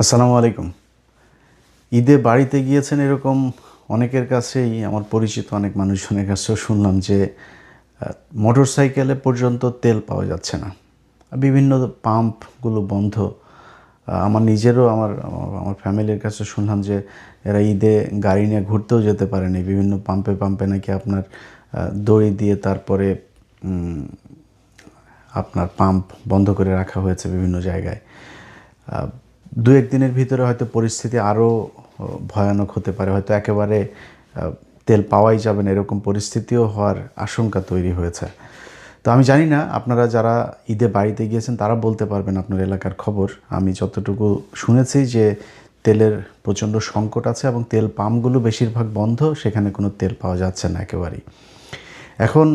আসসালামু আলাইকুম। ঈদে বাড়িতে গিয়েছেন এরকম অনেকের কাছেই, আমার পরিচিত অনেক মানুষজনের কাছেও শুনলাম যে মোটরসাইকেলে পর্যন্ত তেল পাওয়া যাচ্ছে না। বিভিন্ন পাম্পগুলো বন্ধ। আমার নিজেরও আমার আমার ফ্যামিলির কাছে শুনলাম যে এরা ঈদে গাড়ি নিয়ে ঘুরতেও যেতে পারেনি। বিভিন্ন পাম্পে পাম্পে নাকি আপনার দড়ি দিয়ে তারপরে আপনার পাম্প বন্ধ করে রাখা হয়েছে বিভিন্ন জায়গায়। দু এক দিনের ভিতরে হয়তো পরিস্থিতি আরও ভয়ানক হতে পারে, হয়তো একেবারে তেল পাওয়াই যাবে না এরকম পরিস্থিতিও হওয়ার আশঙ্কা তৈরি হয়েছে। তো আমি জানি না আপনারা যারা ঈদে বাড়িতে গিয়েছেন তারা বলতে পারবেন আপনার এলাকার খবর। আমি যতটুকু শুনেছি যে তেলের প্রচণ্ড সংকট আছে এবং তেল পাম্পগুলো বেশিরভাগ বন্ধ, সেখানে কোনো তেল পাওয়া যাচ্ছে না একেবারেই। এখন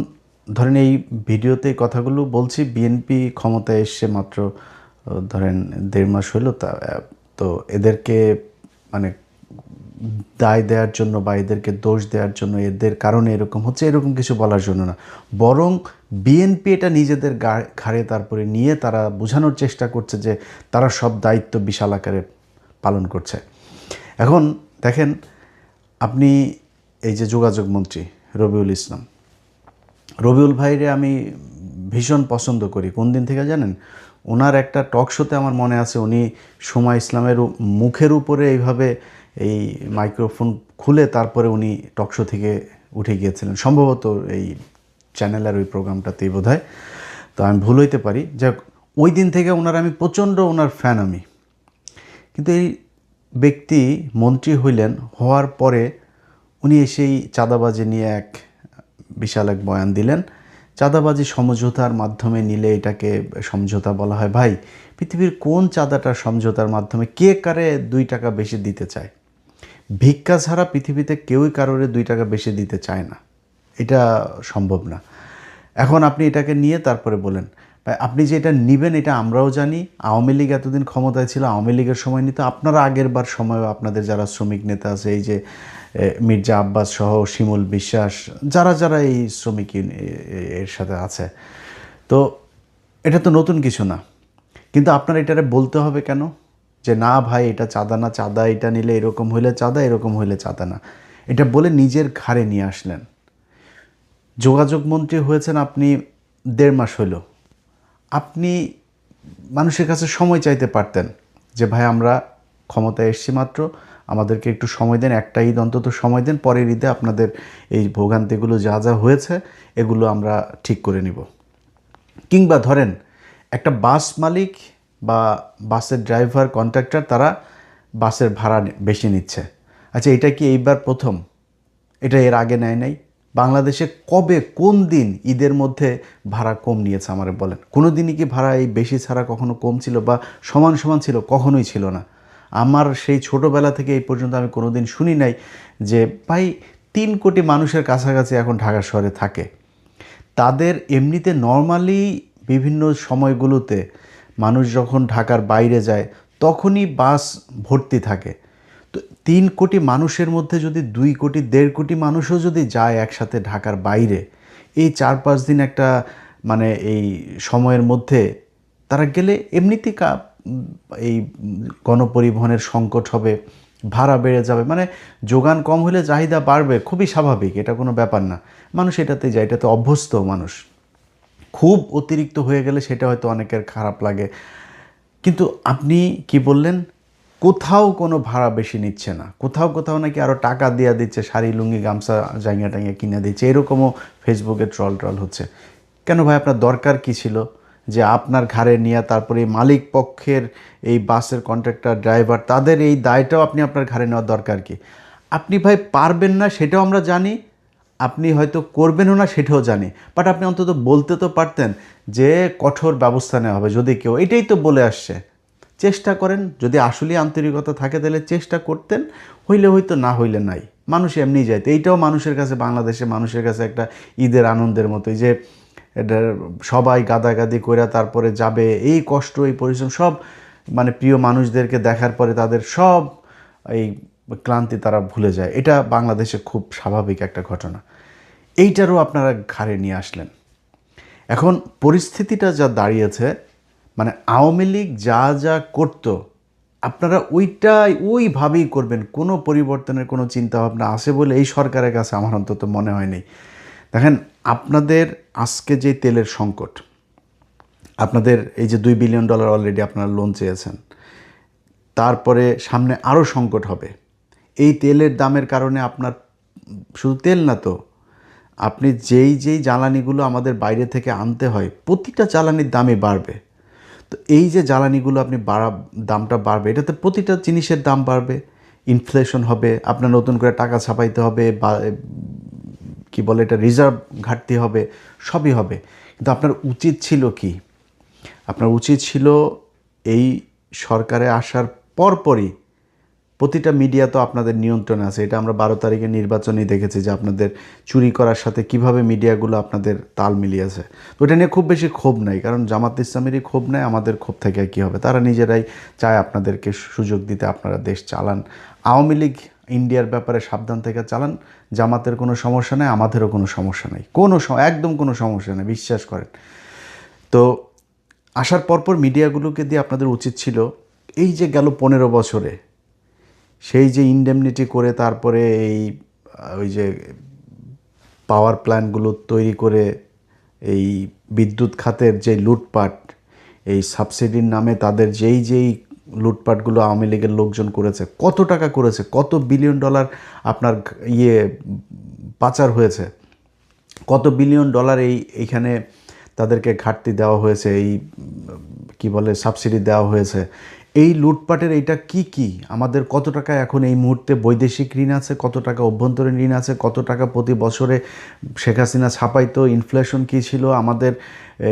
ধরেন এই ভিডিওতে কথাগুলো বলছি, বিএনপি ক্ষমতায় এসছে মাত্র ধরেন 1.5 মাস হলো, তো এদেরকে মানে দায় দেওয়ার জন্য বা এদেরকে দোষ দেওয়ার জন্য, এদের কারণে এরকম হচ্ছে এরকম কিছু বলার জন্য না, বরং বিএনপি এটা নিজেদের ঘাড়ে তারপরে নিয়ে তারা বোঝানোর চেষ্টা করছে যে তারা সব দায়িত্ব বিশাল আকারে পালন করছে। এখন দেখেন, আপনি এই যে যোগাযোগ মন্ত্রী রবিউল ইসলাম, রবিউল ভাইরে আমি ভীষণ পছন্দ করি। কোন দিন থেকে জানেন? ওনার একটা টক শোতে আমার মনে আছে উনি সময় ইসলামের মুখের উপরে এইভাবে এই মাইক্রোফোন খুলে তারপরে উনি টক শো থেকে উঠে গিয়েছিলেন, সম্ভবত এই চ্যানেলের ওই প্রোগ্রামটাতেই বোধহয়, তো আমি ভুল হইতে পারি। যাক, ওই দিন থেকে ওনার আমি প্রচণ্ড ওনার ফ্যান আমি। কিন্তু এই ব্যক্তি মন্ত্রী হইলেন, হওয়ার পরে উনি এসেই চাঁদাবাজি নিয়ে বিশাল এক বয়ান দিলেন। চাঁদাবাজি সমঝোতার মাধ্যমে নিলে এটাকে সমঝোতা বলা হয়। ভাই, পৃথিবীর কোন চাঁদাটার সমঝোতার মাধ্যমে কে কারে 2 টাকা বেশি দিতে চায়? ভিক্ষা ছাড়া পৃথিবীতে কেউই কারোরে 2 টাকা বেশি দিতে চায় না, এটা সম্ভব না। এখন আপনি এটাকে নিয়ে তারপরে বলেন আপনি যে এটা নেবেন, এটা আমরাও জানি। আওয়ামী লীগ এতদিন ক্ষমতায় ছিল, আওয়ামী লীগের সময় নিত, আপনারা আগের বার সময় আপনাদের যারা শ্রমিক নেতা আছে, এই যে মির্জা আব্বাস সহ শিমুল বিশ্বাস, যারা যারা এই শ্রমিক এর সাথে আছে, তো এটা তো নতুন কিছু না। কিন্তু আপনার এটারে বলতে হবে কেন যে না ভাই এটা চাঁদা না, চাঁদা এটা নিলে এরকম হইলে চাঁদা, এরকম হইলে চাঁদা না, এটা বলে নিজের ঘাড়ে নিয়ে আসলেন। যোগাযোগ মন্ত্রী হয়েছেন আপনি 1.5 মাস হইল। আপনি মানুষের কাছে সময় চাইতে পারতেন যে ভাই আমরা ক্ষমতায় এসছি মাত্র, আমাদেরকে একটু সময় দেন, একটা ঈদ অন্তত সময় দেন, পরের ঈদে আপনাদের এই ভোগান্তিগুলো যা যা হয়েছে এগুলো আমরা ঠিক করে নিব। কিংবা ধরেন একটা বাস মালিক বা বাসের ড্রাইভার, কন্ট্রাক্টর, তারা বাসের ভাড়া বেশি নিচ্ছে। আচ্ছা, এটা কি এইবার প্রথম? এটা এর আগে নেয় নাই? বাংলাদেশে কবে, কোন দিন ঈদের মধ্যে ভাড়া কম নিয়েছে আমারে বলেন? কোনো দিনই কি ভাড়া এই বেশি ছাড়া কখনো কম ছিল বা সমান সমান ছিল? কখনোই ছিল না। আমার সেই ছোটোবেলা থেকে এই পর্যন্ত আমি কোনো দিন শুনি নাই যে ভাই 3 কোটি মানুষের কাছাকাছি এখন ঢাকা শহরে থাকে, তাদের এমনিতে নর্মালি বিভিন্ন সময়গুলোতে মানুষ যখন ঢাকার বাইরে যায় তখনই বাস ভর্তি থাকে। তো 3 কোটি মানুষের মধ্যে যদি 2 কোটি 1.5 কোটি মানুষও যদি যায় একসাথে ঢাকার বাইরে, এই 4-5 দিন একটা মানে এই সময়ের মধ্যে তারা গেলে এমনিতেই এই গণপরিবহনের সংকট হবে, ভাড়া বেড়ে যাবে, মানে যোগান কম হলে চাহিদা বাড়বে, খুবই স্বাভাবিক, এটা কোনো ব্যাপার না। মানুষ এটাতে যায়, এটাতে অভ্যস্ত মানুষ। খুব অতিরিক্ত হয়ে গেলে সেটা হয়তো অনেকের খারাপ লাগে। কিন্তু আপনি কি বললেন? কোথাও কোনো ভাড়া বেশি নিচ্ছে না, কোথাও কোথাও নাকি আরও টাকা দেওয়া দিচ্ছে, শাড়ি লুঙ্গি গামছা জাঙ্গিয়া টাঙ্গিয়া কিনে দিচ্ছে, এরকমও ফেসবুকে ট্রল হচ্ছে। কেন ভাই, আপনার দরকার কি ছিল যে আপনার ঘাড়ে নিয়ে তারপরে এই মালিক পক্ষের এই বাসের কন্ট্রাক্টর ড্রাইভার তাদের এই দায়টাও আপনি আপনার ঘাড়ে নেওয়ার দরকার কি? আপনি ভাই পারবেন না সেটাও আমরা জানি, আপনি হয়তো করবেনও না সেটাও জানি, বাট আপনি অন্তত বলতে তো পারতেন যে কঠোর ব্যবস্থা নেওয়া হবে যদি কেউ, এটাই তো বলে আসছে। চেষ্টা করেন, যদি আসলেই আন্তরিকতা থাকে তাহলে চেষ্টা করতেন, হইলে হয়তো, না হইলে নাই, মানুষ এমনি যাইতো। এইটাও মানুষের কাছে, বাংলাদেশে মানুষের কাছে একটা ঈদের আনন্দের মতোই যে এটা সবাই গাদাগাদি করে তারপরে যাবে, এই কষ্ট এই পরিশ্রম সব মানে প্রিয় মানুষদেরকে দেখার পরে তাদের সব এই ক্লান্তি তারা ভুলে যায়। এটা বাংলাদেশে খুব স্বাভাবিক একটা ঘটনা। এইটারও আপনারা ঘাড়ে নিয়ে আসলেন। এখন পরিস্থিতিটা যা দাঁড়িয়েছে, মানে আওয়ামী লীগ যা যা করতো আপনারা ওইভাবেই করবেন। কোনো পরিবর্তনের কোনো চিন্তাভাবনা আছে বলে এই সরকারের কাছে আমার অন্তত মনে হয়নি। দেখেন, আপনাদের আজকে যে তেলের সংকট, আপনাদের এই যে $2 বিলিয়ন অলরেডি আপনারা লোন চেয়েছেন, তারপরে সামনে আরও সংকট হবে। এই তেলের দামের কারণে আপনার শুধু তেল না তো, আপনি যেই জ্বালানিগুলো আমাদের বাইরে থেকে আনতে হয়, প্রতিটা জ্বালানির দামই বাড়বে। তো এই যে জ্বালানিগুলো আপনি দামটা বাড়বে, এটাতে প্রতিটা জিনিসের দাম বাড়বে, ইনফ্লেশন হবে, আপনার নতুন করে টাকা ছাপাইতে হবে, বা কি বলে এটা, রিজার্ভ ঘাটতি হবে, সবই হবে। কিন্তু আপনার উচিত ছিল কি? আপনার উচিত ছিল এই সরকারে আসার পরপরই, প্রতিটা মিডিয়া তো আপনাদের নিয়ন্ত্রণে আছে, এটা আমরা 12 তারিখের নির্বাচনেই দেখেছি যে আপনাদের চুরি করার সাথে কিভাবে মিডিয়াগুলো আপনাদের তাল মিলিয়েছে। তো এটা নিয়ে খুব বেশি ক্ষোভ নাই, কারণ জামাত ইসলামেরই ক্ষোভ নেই, আমাদের ক্ষোভ থেকে কী হবে? তারা নিজেরাই চায় আপনাদেরকে সুযোগ দিতে, আপনারা দেশ চালান। আওয়ামী লীগ ইন্ডিয়ার ব্যাপারে সাবধান থেকে চালান। জামাতের কোনো সমস্যা নেই, আমাদেরও কোনো সমস্যা নেই, একদম কোনো সমস্যা নেই, বিশ্বাস করেন। তো আসার পরপর মিডিয়াগুলোকে দিয়ে আপনাদের উচিত ছিল, এই যে গেল 15 বছরে সেই যে ইনডেমনিটি করে, তারপরে ওই যে পাওয়ার প্ল্যান্টগুলো তৈরি করে এই বিদ্যুৎ খাতের যে লুটপাট, এই সাবসিডির নামে তাদের যেই লুটপাটগুলো আওয়ামী লীগের লোকজন করেছে, কত টাকা করেছে, কত $1 বিলিয়ন আপনার পাচার হয়েছে, কত $1 বিলিয়ন এইখানে তাদেরকে ঘাটতি দেওয়া হয়েছে, এই কি বলে সাবসিডি দেওয়া হয়েছে। এই লুটপাটের এইটা কি আমাদের কত টাকা এখন এই মুহূর্তে বৈদেশিক ঋণ আছে, কত টাকা অভ্যন্তরীণ ঋণ আছে, কত টাকা প্রতি বছরে শেখ হাসিনা ছাপাইতো, ইনফ্লেশন কী ছিল আমাদের,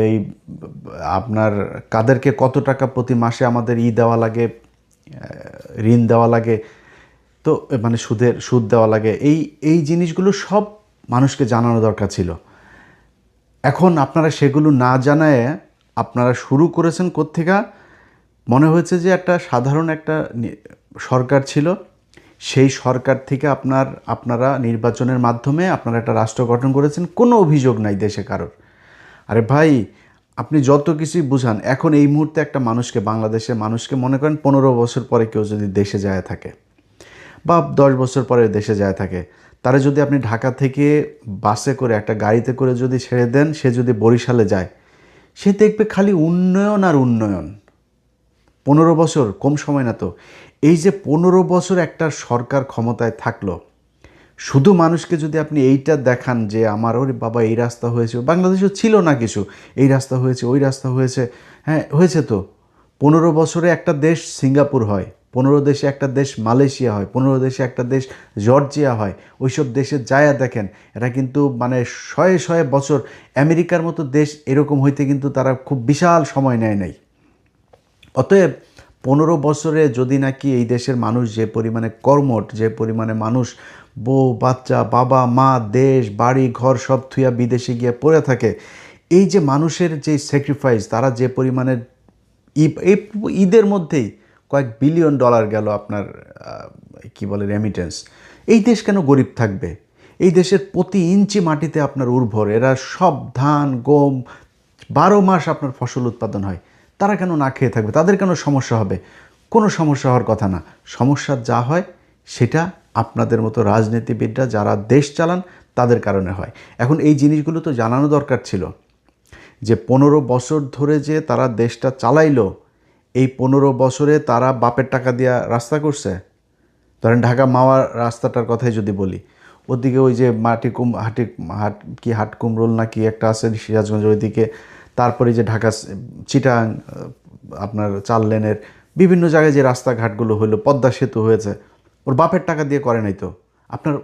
এই আপনার কাদেরকে কত টাকা প্রতি মাসে আমাদের দেওয়া লাগে, ঋণ দেওয়া লাগে, তো মানে সুদ দেওয়া লাগে, এই জিনিসগুলো সব মানুষকে জানানো দরকার ছিল। এখন আপনারা সেগুলো না জানায় আপনারা শুরু করেছেন কোত্থেকে? মনে হয়েছে যে একটা সাধারণ একটা সরকার ছিল, সেই সরকার থেকে আপনারা নির্বাচনের মাধ্যমে আপনারা একটা রাষ্ট্র গঠন করেছেন, কোনো অভিযোগ নাই দেশে কারোর। আরে ভাই, আপনি যত কিছুই বুঝান, এখন এই মুহূর্তে একটা মানুষকে, বাংলাদেশের মানুষকে মনে করেন 15 বছর পরে কেউ যদি দেশে যায় থাকে, বা 10 বছর পরে দেশে যায় থাকে, তারা যদি আপনি ঢাকা থেকে বাসে করে, একটা গাড়িতে করে যদি ছেড়ে দেন, সে যদি বরিশালে যায়, সে দেখবে খালি উন্নয়ন আর উন্নয়ন। 15 বছর কম সময় না তো। এই যে 15 বছর একটা সরকার ক্ষমতায় থাকলো, শুধু মানুষকে যদি আপনি এইটা দেখান যে আমার ওরে বাবা এই রাস্তা হয়েছে, বাংলাদেশেও ছিল না কিছু, এই রাস্তা হয়েছে, ওই রাস্তা হয়েছে, হ্যাঁ হয়েছে তো। 15 বছরে একটা দেশ সিঙ্গাপুর হয়, 15 দেশে একটা দেশ মালয়েশিয়া হয়, 15 দেশে একটা দেশ জর্জিয়া হয়। ওইসব দেশে যায়া দেখেন, এটা কিন্তু মানে শয়ে বছর, আমেরিকার মতো দেশ এরকম হইতে কিন্তু তারা খুব বিশাল সময় নেয় নাই। অতএব 15 বছরে যদি নাকি এই দেশের মানুষ যে পরিমাণে কর্মঠ, যে পরিমাণে মানুষ বউ বাচ্চা বাবা মা দেশ বাড়ি ঘর সব থুয়া বিদেশে গিয়ে পড়ে থাকে, এই যে মানুষের যে স্যাক্রিফাইস, তারা যে পরিমাণে এই ঈদের মধ্যেই কয়েক $1 বিলিয়ন গেল আপনার কি বলে রেমিটেন্স। এই দেশ কেন গরিব থাকবে? এই দেশের প্রতি ইঞ্চি মাটিতে আপনার উর্বর, এরা সব ধান গম 12 মাস আপনার ফসল উৎপাদন হয়, তারা কেন না খেয়ে থাকবে? তাদের কেন সমস্যা হবে? কোনো সমস্যা হওয়ার কথা না। সমস্যা যা হয় সেটা আপনাদের মতো রাজনীতিবিদরা যারা দেশ চালান তাদের কারণে হয়। এখন এই জিনিসগুলো তো জানানো দরকার ছিল যে 15 বছর ধরে যে তারা দেশটা চালাইলো, এই 15 বছরে তারা বাপের টাকা দিয়া রাস্তা করছে। ধরেন ঢাকা মাওয়া রাস্তাটার কথাই যদি বলি, ওদিকে ওই যে হাট কুমরোল না কি একটা আছে সিরাজগঞ্জের ওইদিকে, তারপরে যে ঢাকা চিটাগাং আপনার 4 লেনের বিভিন্ন জায়গায় যে রাস্তাঘাটগুলো হলো, পদ্মা সেতু হয়েছে, ওর বাপের টাকা দিয়ে করে নাই তো। আপনার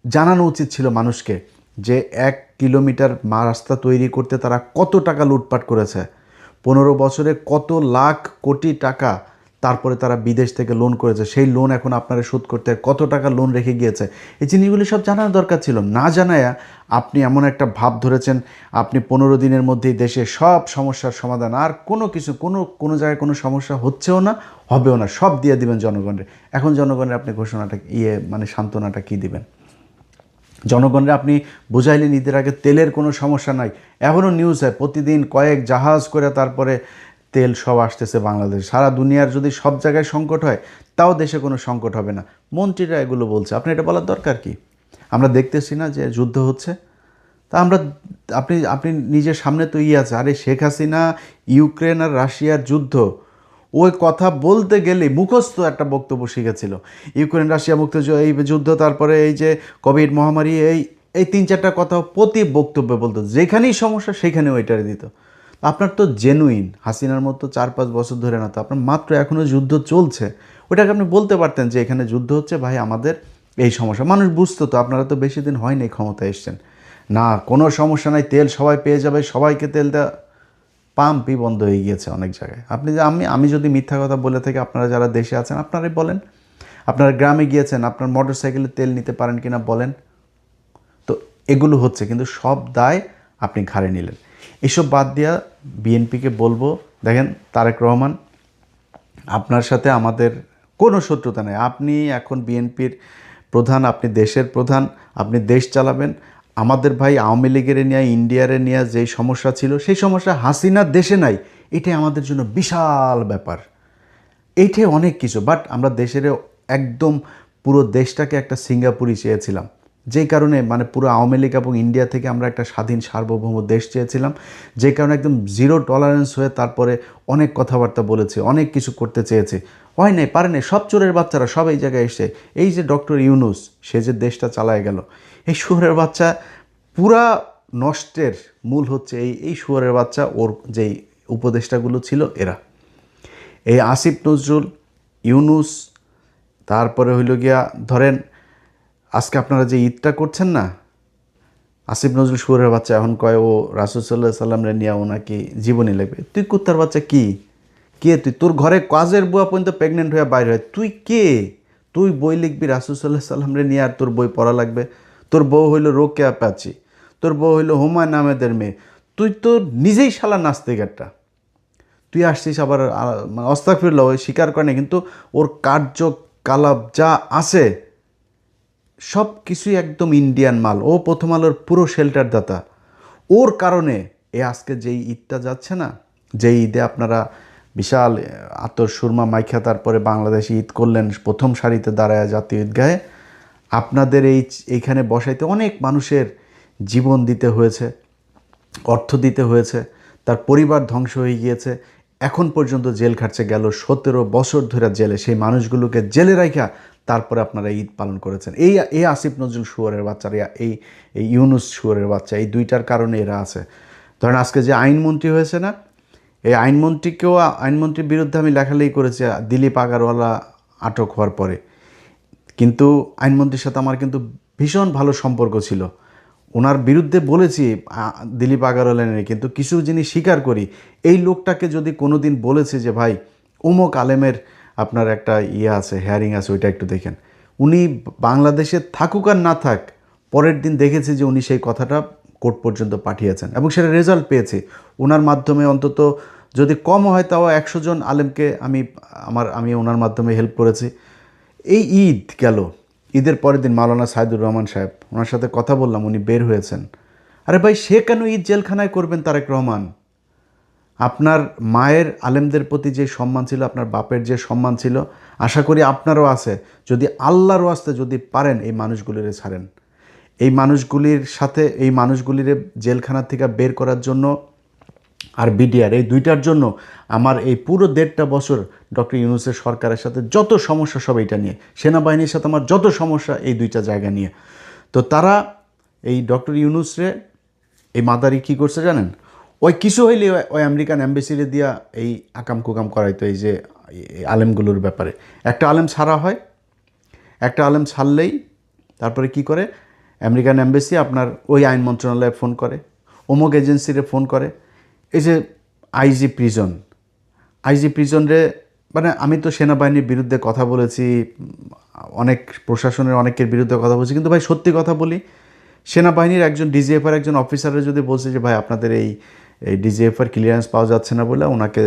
জানানো উচিত ছিল মানুষকে যে 1 কিলোমিটার রাস্তা তৈরি করতে তারা কত টাকা লুটপাট করেছে, 15 বছরে কত লাখ কোটি টাকা তারপরে তারা বিদেশ থেকে লোন করেছে, সেই লোন এখন আপনারা শোধ করতে কত টাকা লোন রেখে গিয়েছে। এই জিনিসগুলি সব জানার দরকার ছিল। না জানায়া আপনি এমন একটা ভাব ধরেছেন আপনি 15 দিনের মধ্যেই দেশে সব সমস্যার সমাধান, আর কোনো জায়গায় কোনো সমস্যা হচ্ছেও না, হবেও না, সব দিয়ে দিবেন জনগণের। এখন জনগণের আপনি ঘোষণাটা মানে সান্ত্বনাটা কি দিবেন? জনগণরা আপনি বুঝাইলেন ঈদের আগে তেলের কোনো সমস্যা নাই, এখনও নিউজ হয় প্রতিদিন কয়েক জাহাজ করে তারপরে তেল সব আসতেছে বাংলাদেশ। সারা দুনিয়ার যদি সব জায়গায় সংকট হয় তাও দেশে কোনো সংকট হবে না। মন্ত্রীরা এগুলো বলছে, আপনি এটা বলার দরকার কি? আমরা দেখতেছি না যে যুদ্ধ হচ্ছে? তা আমরা, আপনি আপনি নিজের সামনে তো আছে, আরে শেখ হাসিনা ইউক্রেন আর রাশিয়ার যুদ্ধ, ওই কথা বলতে গেলে মুখস্থ একটা বক্তব্য শিখেছিল। ইউক্রেন রাশিয়া মুক্ত এই যুদ্ধ, তারপরে এই যে কোভিড মহামারী, এই এই 3-4টা কথা প্রতি বক্তব্যে বলতো, যেখানেই সমস্যা সেখানে ওইটারে দিত। আপনার তো জেনুইন হাসিনার মতো 4-5 বছর ধরে না, তো আপনার মাত্র এখনও যুদ্ধ চলছে, ওইটাকে আপনি বলতে পারতেন যে এখানে যুদ্ধ হচ্ছে ভাই, আমাদের এই সমস্যা, মানুষ বুঝতো তো। আপনারা তো বেশি দিন হয়নি ক্ষমতায় এসছেন, না কোনো সমস্যা নাই, তেল সবাই পেয়ে যাবে, সবাইকে তেল দেওয়া, পাম্পই বন্ধ হয়ে গিয়েছে অনেক জায়গায়। আপনি যে আমি যদি মিথ্যা কথা বলে থাকি, আপনারা যারা দেশে আছেন আপনারাই বলেন। আপনারা গ্রামে গিয়েছেন, আপনার মোটর সাইকেলে তেল নিতে পারেন কিনা বলেন। তো এগুলো হচ্ছে, কিন্তু সব দায় আপনি ঘাড়ে নিলেন। এসব বাদ দিয়া বিএনপিকে বলবো, দেখেন তারেক রহমান, আপনার সাথে আমাদের কোনো শত্রুতা নেই। আপনি এখন বিএনপির প্রধান, আপনি দেশের প্রধান, আপনি দেশ চালাবেন। আমাদের ভাই আওয়ামী লীগের নিয়ে, ইন্ডিয়ারে নিয়ে যেই সমস্যা ছিল, সেই সমস্যা হাসিনার দেশে নাই। এটাই আমাদের জন্য বিশাল ব্যাপার, এইটাই অনেক কিছু। বাট আমরা দেশের একদম পুরো দেশটাকে একটা সিঙ্গাপুরই চেয়েছিলাম, যেই কারণে মানে পুরো আওয়ামী লীগ এবং ইন্ডিয়া থেকে আমরা একটা স্বাধীন সার্বভৌম দেশ চেয়েছিলাম, যে কারণে একদম জিরো টলারেন্স হয়ে তারপরে অনেক কথাবার্তা বলেছে, অনেক কিছু করতে চেয়েছে, হয় নাই, পারে নাই। সব চোরের বাচ্চারা সব এই জায়গায় এসে, এই যে ডক্টর ইউনূস, সে যে দেশটা চালায় গেল, এই শুয়োরের বাচ্চা, পুরা নষ্টের মূল হচ্ছে এই শুয়োরের বাচ্চা, ওর যেই উপদেষ্টাগুলো ছিল এরা, এই আসিফ নজরুল, ইউনূস, তারপরে হইল গিয়া ধরেন আজকে আপনারা যে ঈদটা করছেন না, আসিফ নজরুল শুয়োরের বাচ্চা এখন কয় ও রাসূল সাল্লাল্লাহু আলাইহি সাল্লামরে নিয়ে ওনাকে জীবনী লাগবে। তুই কুত্তার বাচ্চা কি? কে তুই? তোর ঘরে কাজের বুয়া পর্যন্ত প্রেগনেন্ট হয়ে বাইরে হয়, তুই কে? তুই বই লিখবি রাসূল সাল্লাল্লাহু আলাইহি সাল্লামরে নিয়ে, আর তোর বই পড়া লাগবে? তোর বউ হইল রোকেয়া প্যাচি, তোর বউ হইল হুমায়ুন আহমেদের মেয়ে, তুই তো নিজেই শালা নাস্তিক একটা। তুই আসছিস আবার আস্তাগফিরুল্লাহ, ওই স্বীকার করে না, কিন্তু ওর কার্যকলাপ যা আছে সব কিছুই একদম ইন্ডিয়ান মাল। ও প্রথম আলোর পুরো শেল্টার দাতা। ওর কারণে আজকে যেই ঈদটা যাচ্ছে না, যেই ঈদে আপনারা বিশাল আতর সুরমা মাইখা তারপরে বাংলাদেশে ঈদ করলেন, প্রথম সারিতে দাঁড়ায় জাতীয় ঈদগাহে, আপনাদের এইখানে বসাইতে অনেক মানুষের জীবন দিতে হয়েছে, অর্থ দিতে হয়েছে, তার পরিবার ধ্বংস হয়ে গিয়েছে, এখন পর্যন্ত জেল খাটছে, গেল 17 বছর ধরে জেলে। সেই মানুষগুলোকে জেলে রাখা তারপরে আপনারা ঈদ পালন করেছেন। এই আসিফ নজরুল শুয়োরের বাচ্চারা, এই ইউনূস শুয়োরের বাচ্চা, এই দুইটার কারণে এরা আছে। ধরেন আজকে যে আইনমন্ত্রী হয়েছে না, এই আইনমন্ত্রীর বিরুদ্ধে আমি লেখালেখি করেছি দিলীপ আগারওয়ালা আটক হওয়ার পরে, কিন্তু আইনমন্ত্রীর সাথে আমার কিন্তু ভীষণ ভালো সম্পর্ক ছিল। ওনার বিরুদ্ধে বলেছি দিলীপ আগারওয়ালা নিয়ে, কিন্তু কিছু জিনিস স্বীকার করি। এই লোকটাকে যদি কোনো দিন বলেছে যে ভাই অমুক আলেমের আপনার একটা আছে, হেয়ারিং আছে, ওইটা একটু দেখেন, উনি বাংলাদেশে থাকুক আর না থাক, পরের দিন দেখেছি যে উনি সেই কথাটা কোর্ট পর্যন্ত পাঠিয়েছেন এবং সেটা রেজাল্ট পেয়েছে। ওনার মাধ্যমে অন্তত যদি কম হয় তাও 100 জন আলেমকে আমি ওনার মাধ্যমে হেল্প করেছি। এই ঈদ গেল, ঈদের পরের দিন মাওলানা সাইদুর রহমান সাহেব, ওনার সাথে কথা বললাম, উনি বের হয়েছেন। আরে ভাই, সে কেন ঈদ জেলখানায় করবেন? তারেক রহমান, আপনার মায়ের আলেমদের প্রতি যে সম্মান ছিল, আপনার বাপের যে সম্মান ছিল, আশা করি আপনারও আছে। যদি আল্লাহর ওয়াস্তে যদি পারেন এই মানুষগুলিরে ছাড়েন, এই মানুষগুলির সাথে, এই মানুষগুলির জেলখানা থেকে বের করার জন্য আর বিডিআর, এই দুইটার জন্য আমার এই পুরো 1.5 বছর ডক্টর ইউনূসের সরকারের সাথে যত সমস্যা সব এইটা নিয়ে, সেনাবাহিনীর সাথে আমার যত সমস্যা এই দুইটা জায়গা নিয়ে। তো তারা এই ডক্টর ইউনূসরে, এই মাদারি কী করছে জানেন? ওই কিছু হইলে ওই আমেরিকান অ্যাম্বাসিরে দিয়া এই আকাম কুকাম করাইতো, এই যে আলেমগুলোর ব্যাপারে। একটা আলেম ছাড়া হয়, একটা আলেম ছাড়লেই তারপরে কি করে, আমেরিকান অ্যাম্বাসি আপনার ওই আইন মন্ত্রণালয়ে ফোন করে, অমুক এজেন্সিরে ফোন করে। এই যে আইজি প্রিজনরে, মানে আমি তো সেনাবাহিনীর বিরুদ্ধে কথা বলেছি, অনেক প্রশাসনের অনেকের বিরুদ্ধে কথা বলছি, কিন্তু ভাই সত্যি কথা বলি, সেনাবাহিনীর একজন ডিজিএফআর একজন অফিসারের যদি বলছে যে ভাই আপনাদের এই ডিজিএফআর ক্লিয়ারেন্স পাওয়া যাচ্ছে না বলে ওনাকে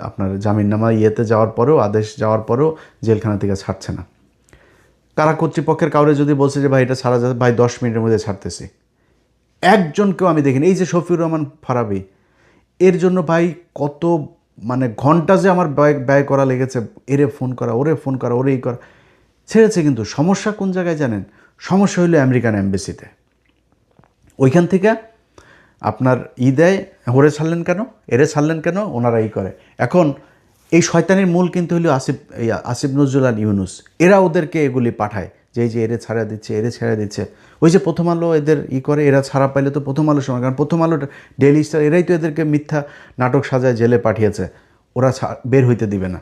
আপনার জামিননামা যাওয়ার পরেও, আদেশ যাওয়ার পরেও জেলখানা থেকে ছাড়ছে না, কারা কর্তৃপক্ষের কাউরে যদি বলছে যে ভাই এটা ছাড়া যাচ্ছে, ভাই 10 মিনিটের মধ্যে ছাড়তেছি, একজনকেও আমি দেখিনি। এই যে শফিউর রহমান ফারাবি, এর জন্য ভাই কত মানে ঘন্টা যে আমার ব্যয় করা লেগেছে, এরে ফোন করা, ওরে ফোন করা, ওরে করা, ছেড়েছে। কিন্তু সমস্যা কোন জায়গায় জানেন? সমস্যা হইলো আমেরিকান এম্বাসিতে। ওইখান থেকে আপনার দেয়, ওরে ছাড়লেন কেন, এরে ছাড়লেন কেন, ওনারা করে। এখন এই শয়তানির মূল কিন্তু হলো আসিফ নজরুল আর ইউনুস। এরা ওদেরকে এগুলি পাঠায় যে এই যে এরে ছাড়া দিচ্ছে, এরে ছেড়ে দিচ্ছে। ওই যে প্রথম আলো এদের করে, এরা ছাড়া পাইলে তো প্রথম আলোর সময়, কারণ প্রথম আলো, ডেইলি স্টার, এরাই তো এদেরকে মিথ্যা নাটক সাজায় জেলে পাঠিয়েছে। ওরা বের হইতে দিবে না।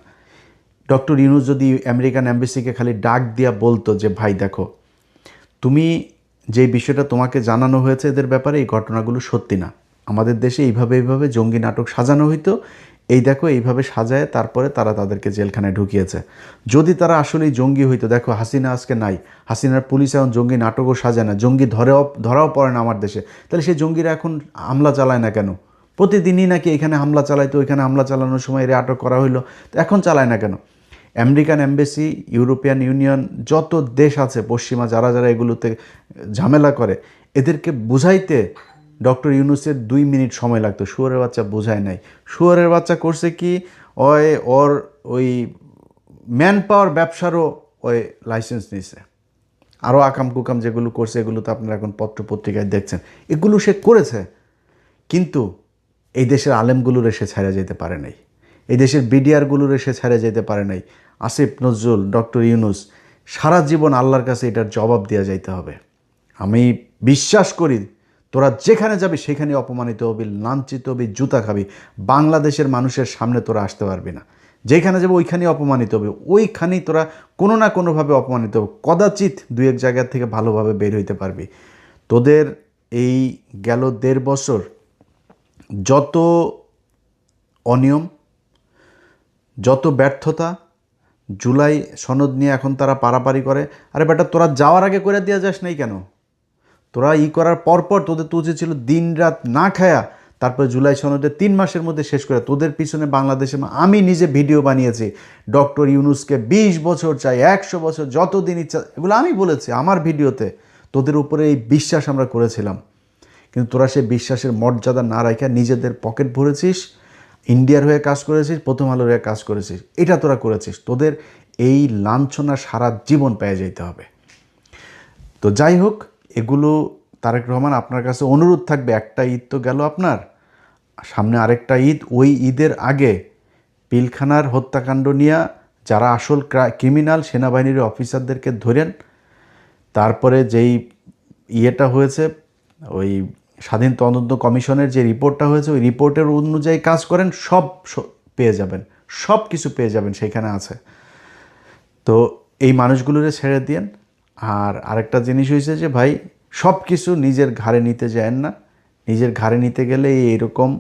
ডক্টর ইউনুস যদি আমেরিকান এম্বাসিকে খালি ডাক দিয়া বলতো যে ভাই দেখো, তুমি যে বিষয়টা তোমাকে জানানো হয়েছে এদের ব্যাপারে, এই ঘটনাগুলো সত্যি না, আমাদের দেশে এইভাবে এইভাবে জঙ্গি নাটক সাজানো হইতো, এই দেখো এইভাবে সাজায় তারপরে তারা তাদেরকে জেলখানায় ঢুকিয়েছে। যদি তারা আসলেই জঙ্গি হইতো, দেখো হাসিনা আজকে নাই, হাসিনার পুলিশ এখন জঙ্গি নাটকও সাজায় না, জঙ্গি ধরাও পড়ে না আমার দেশে, তাহলে সেই জঙ্গিরা এখন হামলা চালায় না কেন? প্রতিদিনই নাকি এখানে হামলা চালাইতো, ওইখানে হামলা চালানোর সময় এরা আটক করা হইলো, তো এখন চালায় না কেন? আমেরিকান এম্বাসি, ইউরোপিয়ান ইউনিয়ন, যত দেশ আছে পশ্চিমা, যারা যারা এগুলোতে ঝামেলা করে, এদেরকে বুঝাইতে ডক্টর ইউনুসের 2 মিনিট সময় লাগতো। শুয়োরের বাচ্চা বোঝায় নাই। শুয়োরের বাচ্চা করছে কি, ওর ওই ম্যান পাওয়ার ব্যবসারও ওই লাইসেন্স নিছে। আরও আকাম কুকাম যেগুলো করছে, এগুলো তো আপনারা এখন পত্রপত্রিকায় দেখছেন, এগুলো সে করেছে। কিন্তু এই দেশের আলেমগুলোর এসে ছেড়ে যেতে পারে নাই, এই দেশের বিডিআরগুলোর এসে ছেড়ে যেতে পারে নাই। আসিফ নজরুল, ডক্টর ইউনুস, সারা জীবন আল্লাহর কাছে এটার জবাব দেওয়া যাইতে হবে। আমি বিশ্বাস করি তোরা যেখানে যাবি সেখানে অপমানিত হবি, লাঞ্ছিত হবি, জুতা খাবি, বাংলাদেশের মানুষের সামনে তোরা আসতে পারবি না। যেখানে যাবে ওইখানেই অপমানিত হবে, ওইখানেই তোরা কোনো না কোনোভাবে অপমানিত হবে। কদাচিৎ 2-1 জায়গার থেকে ভালোভাবে বের হইতে পারবি। তোদের এই গেল 1.5 বছর যত অনিয়ম, যত ব্যর্থতা, জুলাই সনদ নিয়ে এখন তারা পারাপারি করে। আরে বেটা, তোরা যাওয়ার আগে করে দিয়ে যাস নাই কেন? তোরা করার পরপর তোদের তো উচিত ছিল দিন রাত না খায়া তারপরে জুলাই সনদে 3 মাসের মধ্যে শেষ করে। তোদের পিছনে বাংলাদেশে আমি নিজে ভিডিও বানিয়েছি, ডক্টর ইউনুসকে 20 বছর চাই, 100 বছর, যতদিন ইচ্ছা, এগুলো আমি বলেছি আমার ভিডিওতে। তোদের উপরে এই বিশ্বাস আমরা করেছিলাম, কিন্তু তোরা সেই বিশ্বাসের মর্যাদা না রাখা নিজেদের পকেট ভরেছিস, ইন্ডিয়ার হয়ে কাজ করেছিস, প্রথম আলোর হয়ে কাজ করেছিস, এটা তোরা করেছিস। তোদের এই লাঞ্ছনা সারা জীবন পেয়ে যেতে হবে। তো যাই হোক, এগুলো তারেক রহমান, আপনার কাছে অনুরোধ থাকবে, একটা ঈদ তো গেল আপনার, সামনে আরেকটা ঈদ, ওই ঈদের আগে পিলখানার হত্যাকাণ্ড নিয়ে যারা আসল ক্রিমিনাল সেনাবাহিনীর অফিসারদেরকে ধরেন, তারপরে যেই ইয়েটা হয়েছে, ওই স্বাধীন তদন্ত কমিশনের যে রিপোর্টটা হয়েছে, ওই রিপোর্টের অনুযায়ী কাজ করেন, সব পেয়ে যাবেন, সব কিছু পেয়ে যাবেন, সেখানে আছে। তো এই মানুষগুলোরে ছেড়ে দিয়েন। আর আরেকটা জিনিস হয়েছে যে ভাই, সব কিছু নিজের ঘাড়ে নিতে যায় না। নিজের ঘাড়ে নিতে গেলে এইরকম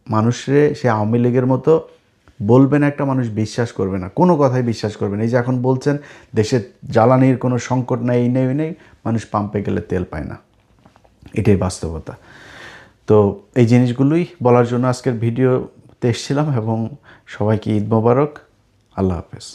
মানুষরে, সে আওয়ামী লীগের মতো বলবেন একটা মানুষ বিশ্বাস করবে না, কোনো কথাই বিশ্বাস করবে না। এই যে এখন বলছেন দেশে জ্বালানির কোনো সংকট নাই, এই নেই ওই নেই, মানুষ পাম্পে গেলে তেল পায় না, এটাই বাস্তবতা। তো এই জিনিসগুলোই বলার জন্য আজকের ভিডিওতে এসেছিলাম, এবং সবাইকে ঈদ মোবারক, আল্লাহ হাফেজ।